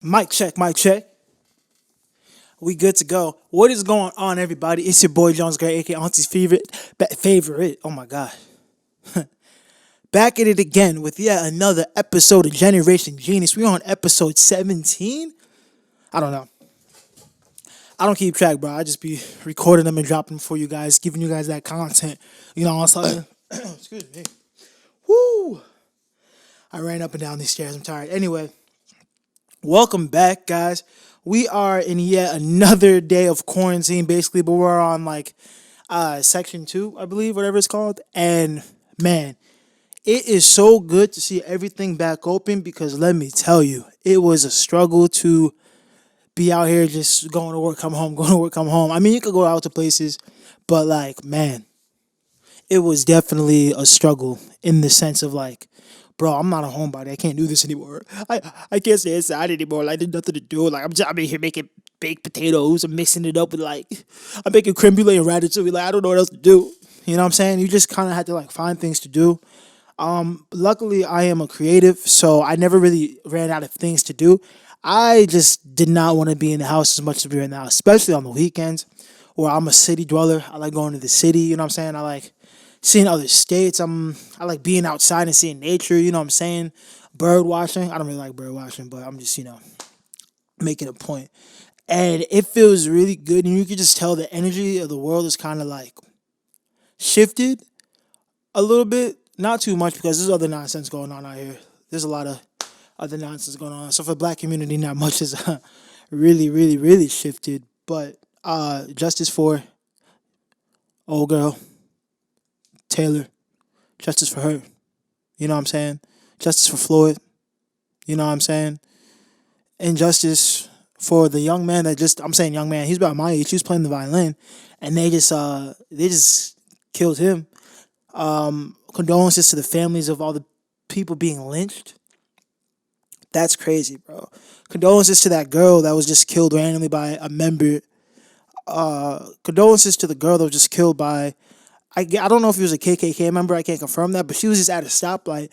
Mic check, mic check. We good to go. What is going on, everybody? It's your boy Jones Gray, aka Auntie's favorite. Oh my god. Back at it again with yet another episode of Generation Genius. We're on episode 17. I don't know. I don't keep track, bro. I just be recording them and dropping them for you guys, giving you guys that content. You know what I'm saying? Excuse me. Woo! I ran up and down these stairs. I'm tired. Anyway, welcome back, guys. We are in yet another day of quarantine, basically, but we're on section 2, I believe, whatever it's called. And man, it is so good to see everything back open because let me tell you, it was a struggle to be out here just going to work, come home, going to work, come home. I mean, you could go out to places, but man, it was definitely a struggle in the sense of bro, I'm not a homebody. I can't do this anymore. I can't stay inside anymore. There's nothing to do. I'm in here making baked potatoes. I'm mixing it up with I'm making creme brulee and ratatouille. I don't know what else to do. You know what I'm saying? You just kind of had to find things to do. Luckily, I am a creative, so I never really ran out of things to do. I just did not want to be in the house as much as we are in the house, especially on the weekends, where I'm a city dweller. I like going to the city. You know what I'm saying? I like seeing other states. I like being outside and seeing nature, you know what I'm saying? Bird watching. I don't really like bird watching, but I'm just, making a point. And it feels really good. And you can just tell the energy of the world is kind of shifted a little bit. Not too much because there's other nonsense going on out here. There's a lot of other nonsense going on. So for the black community, not much is really, really, really shifted. But justice for old girl Taylor, justice for her. You know what I'm saying? Justice for Floyd. You know what I'm saying? And justice for the young man I'm saying young man, he's about my age. He was playing the violin and they just killed him. Condolences to the families of all the people being lynched. That's crazy, bro. Condolences to that girl that was just killed randomly by a member. Condolences to the girl that was just killed by I don't know if he was a KKK member. I can't confirm that, but she was just at a stoplight.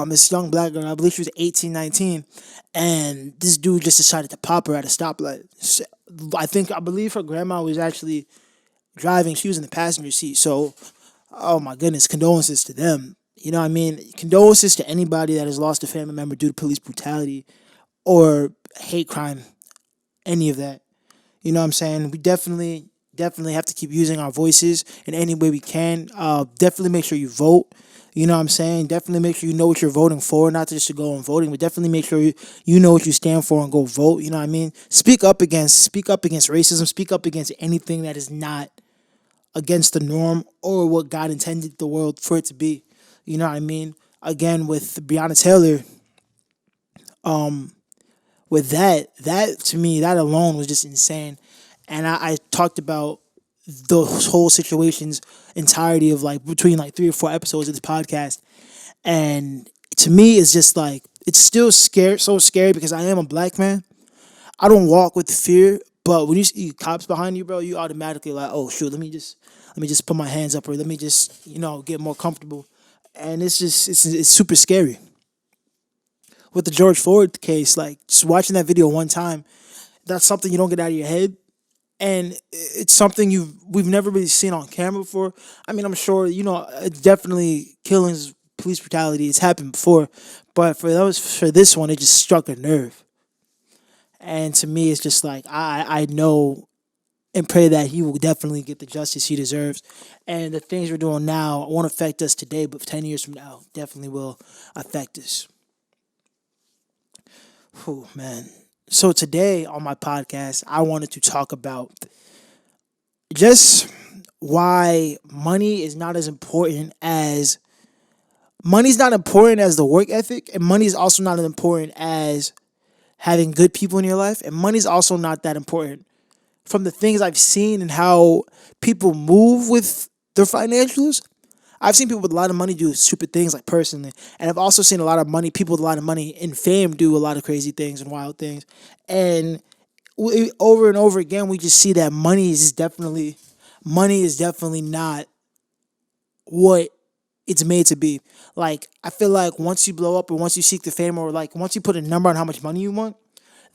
This young black girl, I believe she was 18, 19, and this dude just decided to pop her at a stoplight. I believe her grandma was actually driving. She was in the passenger seat. So, oh my goodness, condolences to them. You know what I mean? Condolences to anybody that has lost a family member due to police brutality or hate crime, any of that. You know what I'm saying? We definitely have to keep using our voices in any way we can. Definitely make sure you vote. You know what I'm saying? Definitely make sure you know what you're voting for, not just to go and voting, but definitely make sure you know what you stand for and go vote. You know what I mean? Speak up against racism. Speak up against anything that is not against the norm or what God intended the world for it to be. You know what I mean? Again, with Breonna Taylor, with that to me, that alone was just insane. And I talked about those whole situation's entirety of between 3 or 4 episodes of this podcast. And to me, it's just it's still so scary because I am a black man. I don't walk with fear, but when you see cops behind you, bro, you automatically oh shoot, let me just put my hands up or let me just, get more comfortable. And it's super scary. With the George Floyd case, just watching that video one time, that's something you don't get out of your head. And it's something we've never really seen on camera before. I mean, I'm sure it's definitely killings, police brutality. It's happened before, but for this one, it just struck a nerve. And to me, it's just I know and pray that he will definitely get the justice he deserves. And the things we're doing now won't affect us today, but 10 years from now, definitely will affect us. Oh man. So today on my podcast, I wanted to talk about just why money's not important as the work ethic, and money is also not as important as having good people in your life, and money's also not that important from the things I've seen and how people move with their financials. I've seen people with a lot of money do stupid things, personally, and I've also seen people with a lot of money and fame do a lot of crazy things and wild things. And over and over again, we just see that money is definitely not what it's made to be. I feel like once you blow up or once you seek the fame or once you put a number on how much money you want,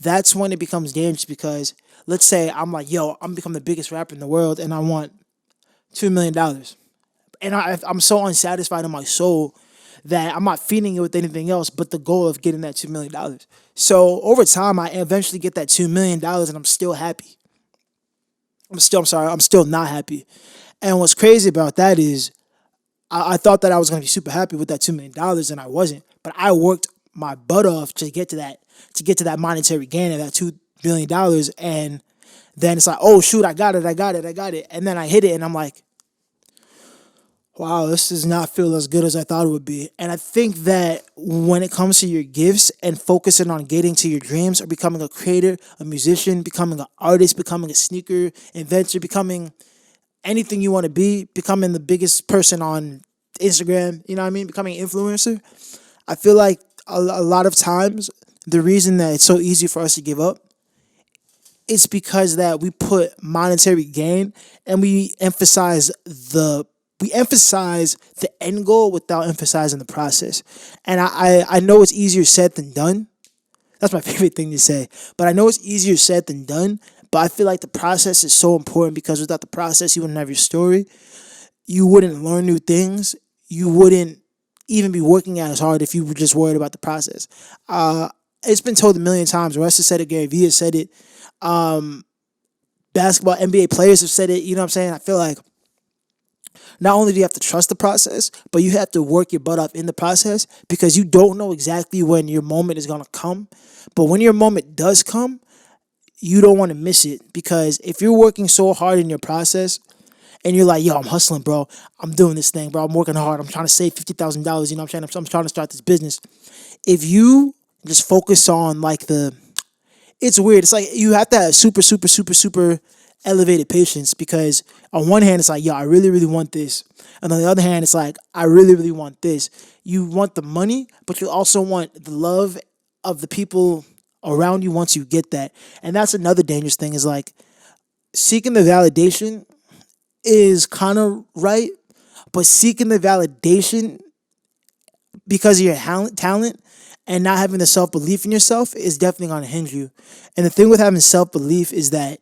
that's when it becomes dangerous because let's say I'm like, yo, I'm becoming the biggest rapper in the world and I want $2 million. And I'm so unsatisfied in my soul that I'm not feeding it with anything else but the goal of getting that $2 million. So over time, I eventually get that $2 million, and I'm still happy. I'm still not happy. And what's crazy about that is I thought that I was gonna be super happy with that $2 million, and I wasn't. But I worked my butt off to get to that monetary gain of that $2 million, and then it's like, oh shoot, I got it, and then I hit it, and I'm like, wow, this does not feel as good as I thought it would be. And I think that when it comes to your gifts and focusing on getting to your dreams or becoming a creator, a musician, becoming an artist, becoming a sneaker inventor, becoming anything you want to be, becoming the biggest person on Instagram, you know what I mean? Becoming an influencer. I feel like a lot of times the reason that it's so easy for us to give up is because that we put monetary gain and we emphasize the end goal without emphasizing the process. And I know it's easier said than done. That's my favorite thing to say. But I know it's easier said than done. But I feel like the process is so important because without the process, you wouldn't have your story. You wouldn't learn new things. You wouldn't even be working as hard if you were just worried about the process. It's been told a million times. Russ has said it. Gary Vee has said it. Basketball, NBA players have said it. You know what I'm saying? I feel like not only do you have to trust the process, but you have to work your butt off in the process because you don't know exactly when your moment is going to come. But when your moment does come, you don't want to miss it because if you're working so hard in your process and you're like, yo, I'm hustling, bro. I'm doing this thing, bro. I'm working hard. I'm trying to save $50,000. You know what I'm saying? I'm trying to start this business. If you just focus on it's weird. It's like you have to have super, super, super, super elevated patience because on one hand, it's like, yo, I really, really want this. And on the other hand, it's like, I really, really want this. You want the money, but you also want the love of the people around you once you get that. And that's another dangerous thing is like seeking the validation is kind of right, but seeking the validation because of your talent and not having the self-belief in yourself is definitely going to hinder you. And the thing with having self-belief is that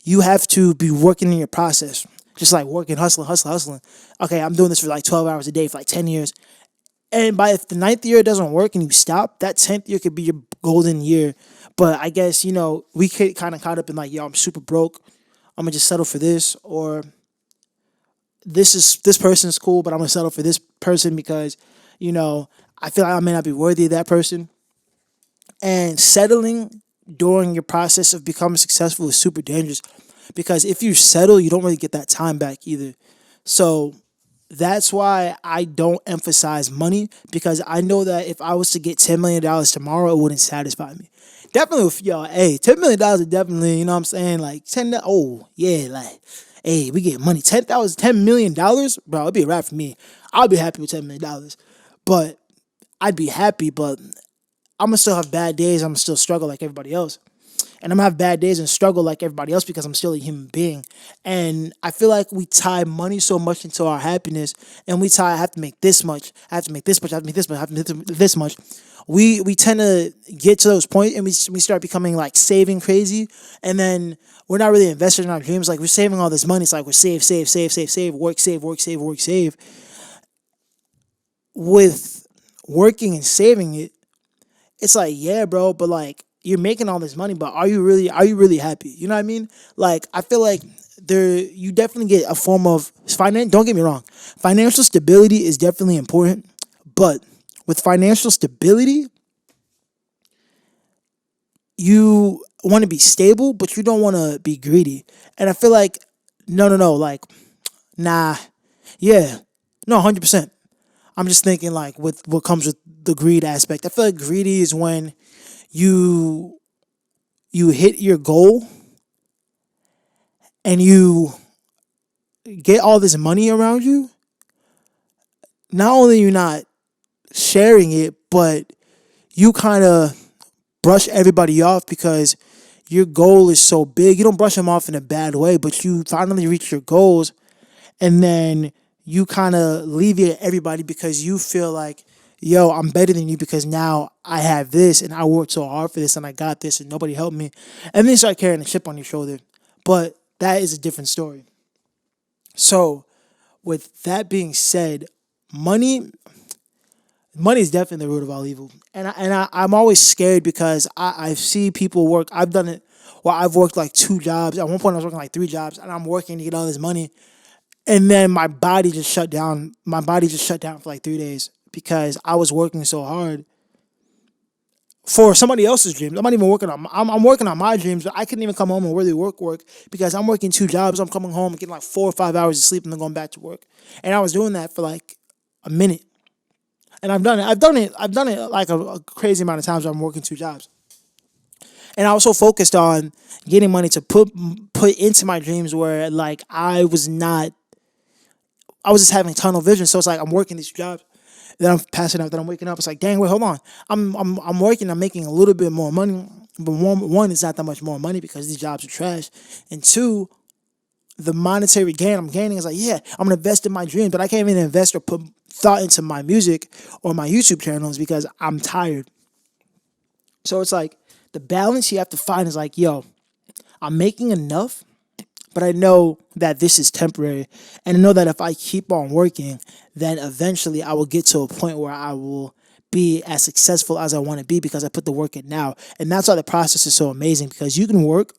you have to be working in your process. Just like working, hustling. Okay, I'm doing this for like 12 hours a day for like 10 years. And if the 9th year doesn't work and you stop, that 10th year could be your golden year. But I guess, we get kind of caught up in like, yo, I'm super broke. I'm going to just settle for this. Or this person is cool, but I'm going to settle for this person because, I feel like I may not be worthy of that person. And settling during your process of becoming successful is super dangerous because if you settle, you don't really get that time back either. So that's why I don't emphasize money because I know that if I was to get $10 million tomorrow, it wouldn't satisfy me. Definitely, $10 million is definitely, you know what I'm saying? Like, hey, we get money. $10 million, bro, it'd be a wrap for me. I'll be happy with $10 million. But I'd be happy, but I'm going to still have bad days. I'm going to still struggle like everybody else. And I'm going to have bad days and struggle like everybody else because I'm still a human being. And I feel like we tie money so much into our happiness and I have to make this much. I have to make this much. I have to make this much. I have to make this much. We tend to get to those points and we start becoming like saving crazy. And then we're not really invested in our dreams. Like we're saving all this money. It's like we're save, work, save. With working and saving it, it's like, yeah, bro, but like you're making all this money, but are you really happy? You know what I mean? Like I feel like you definitely get a form of finance. Don't get me wrong. Financial stability is definitely important, but with financial stability, you want to be stable, but you don't want to be greedy. And I feel like no, like nah. Yeah. No, 100%. I'm just thinking like with what comes with the greed aspect. I feel like greedy is when you hit your goal and you get all this money around you. Not only are you not sharing it, but you kind of brush everybody off because your goal is so big. You don't brush them off in a bad way, but you finally reach your goals and then you kind of alleviate everybody because you feel like yo, I'm better than you because now I have this and I worked so hard for this and I got this and nobody helped me. And then you start carrying the chip on your shoulder. But that is a different story. So, with that being said, money money is definitely the root of all evil. I'm always scared because I see people work. I've done it. Well, I've worked like 2 jobs. At one point, I was working like 3 jobs, and I'm working to get all this money. And then my body just shut down. My body just shut down for like 3 days because I was working so hard for somebody else's dreams. I'm not even working on. I'm working on my dreams, but I couldn't even come home and really work because I'm working 2 jobs. I'm coming home, getting like 4 or 5 hours of sleep, and then going back to work. And I was doing that for like a minute. And I've done it. I've done it like a crazy amount of times where I'm working 2 jobs. And I was so focused on getting money to put into my dreams where like I was just having tunnel vision. So it's like I'm working these jobs, then I'm passing out, then I'm waking up. It's like, dang, wait, hold on. I'm working, I'm making a little bit more money. But one, it's not that much more money because these jobs are trash. And two, the monetary gain I'm gaining is like, yeah, I'm gonna invest in my dream, but I can't even invest or put thought into my music or my YouTube channels because I'm tired. So it's like the balance you have to find is like, yo, I'm making enough, but I know that this is temporary. And I know that if I keep on working, then eventually I will get to a point where I will be as successful as I want to be because I put the work in now. And that's why the process is so amazing because you can work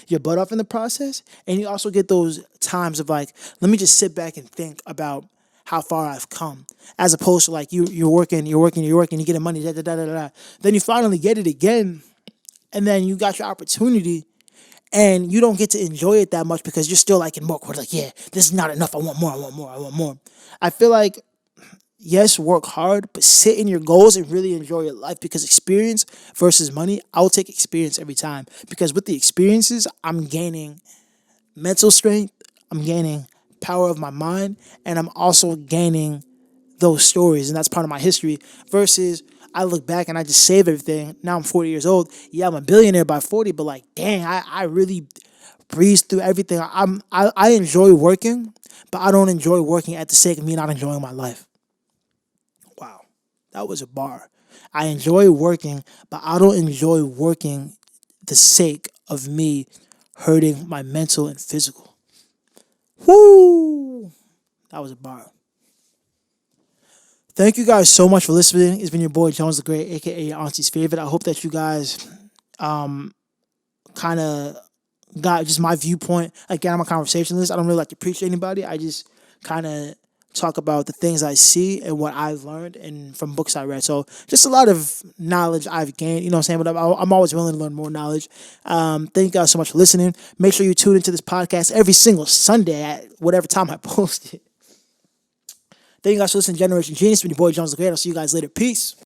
your butt off in the process, and you also get those times of like, let me just sit back and think about how far I've come, as opposed to like you're working, you get the money, da da da da da. Then you finally get it again, and then you got your opportunity, and you don't get to enjoy it that much because you're still like in more. Like, yeah, this is not enough. I want more. I want more. I want more. I feel like yes, work hard, but sit in your goals and really enjoy your life because experience versus money, I'll take experience every time because with the experiences, I'm gaining mental strength, I'm gaining power of my mind, and I'm also gaining those stories, and that's part of my history versus I look back and I just save everything. Now I'm 40 years old. Yeah, I'm a billionaire by 40, but like, dang, I really breezed through everything. I enjoy working, but I don't enjoy working at the sake of me not enjoying my life. Wow, that was a bar. I enjoy working, but I don't enjoy working the sake of me hurting my mental and physical. Woo! That was a bar. Thank you guys so much for listening. It's been your boy Jones the Great, aka your auntie's favorite. I hope that you guys kind of got just my viewpoint. Again, I'm a conversationalist. I don't really like to preach to anybody. I just kind of talk about the things I see and what I've learned and from books I read. So just a lot of knowledge I've gained, you know what I'm saying? But I'm always willing to learn more knowledge. Thank you guys so much for listening. Make sure you tune into this podcast every single Sunday at whatever time I post it. Thank you guys for listening to Generation Genius. With your boy Jones the Great. I'll see you guys later. Peace.